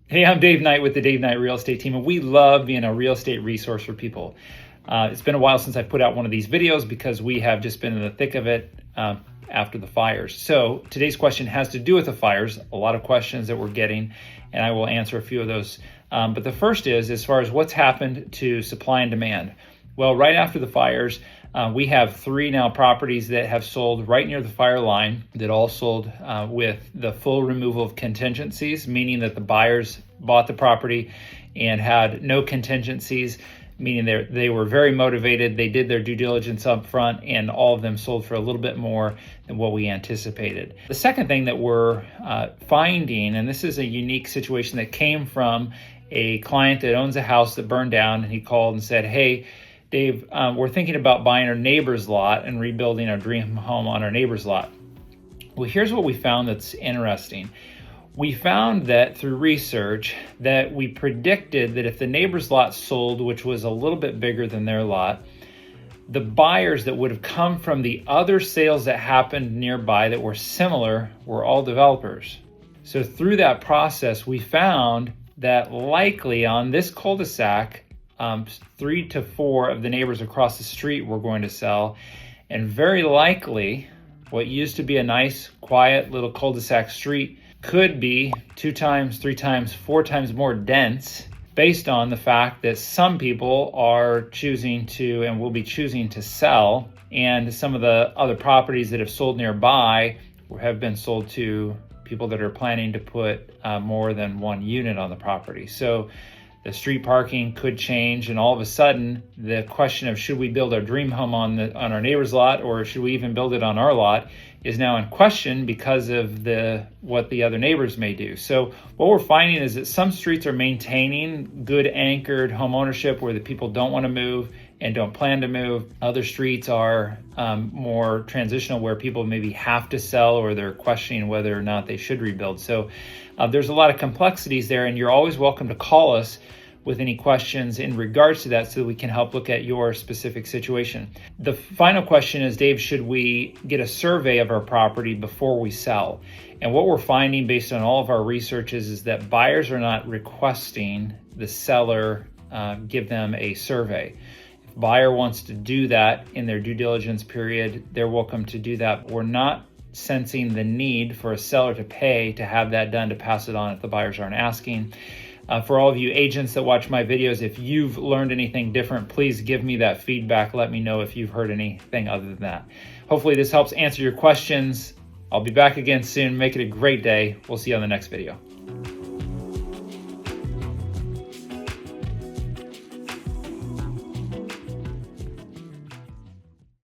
Hey, I'm Dave Knight with the Dave Knight Real Estate Team, and we love being a real estate resource for people. It's been a while since I put out one of these videos because we have just been in the thick of it after the fires. So today's question has to do with the fires, a lot of questions that we're getting, and I will answer a few of those. But the first is, as far as what's happened to supply and demand. Well, right after the fires, we have 3 now properties that have sold right near the fire line that all sold with the full removal of contingencies, meaning that the buyers bought the property and had no contingencies, meaning they were very motivated. They did their due diligence up front, and all of them sold for a little bit more than what we anticipated. The second thing that we're finding, and this is a unique situation that came from a client that owns a house that burned down, and he called and said, "Hey, Dave, we're thinking about buying our neighbor's lot and rebuilding our dream home on our neighbor's lot." Well, here's what we found that's interesting. We found that through research that we predicted that if the neighbor's lot sold, which was a little bit bigger than their lot, the buyers that would have come from the other sales that happened nearby that were similar were all developers. So through that process, we found that likely on this cul-de-sac, 3 to 4 of the neighbors across the street were going to sell, and very likely what used to be a nice, quiet little cul-de-sac street could be 2 times, 3 times, 4 times more dense, based on the fact that some people are choosing to and will be choosing to sell, and some of the other properties that have sold nearby have been sold to people that are planning to put more than 1 unit on the property. So the street parking could change, and all of a sudden the question of should we build our dream home on our neighbor's lot, or should we even build it on our lot, is now in question because of what the other neighbors may do. So what we're finding is that some streets are maintaining good anchored home ownership where the people don't want to move and don't plan to move. Other streets are more transitional where people maybe have to sell, or they're questioning whether or not they should rebuild. So there's a lot of complexities there, and you're always welcome to call us with any questions in regards to that so that we can help look at your specific situation. The final question is, Dave, should we get a survey of our property before we sell? And what we're finding based on all of our research is that buyers are not requesting the seller give them a survey. If a buyer wants to do that in their due diligence period, they're welcome to do that. We're not sensing the need for a seller to pay to have that done to pass it on if the buyers aren't asking. For all of you agents that watch my videos, if you've learned anything different, please give me that feedback. Let me know if you've heard anything other than that. Hopefully this helps answer your questions. I'll be back again soon. Make it a great day. We'll see you on the next video.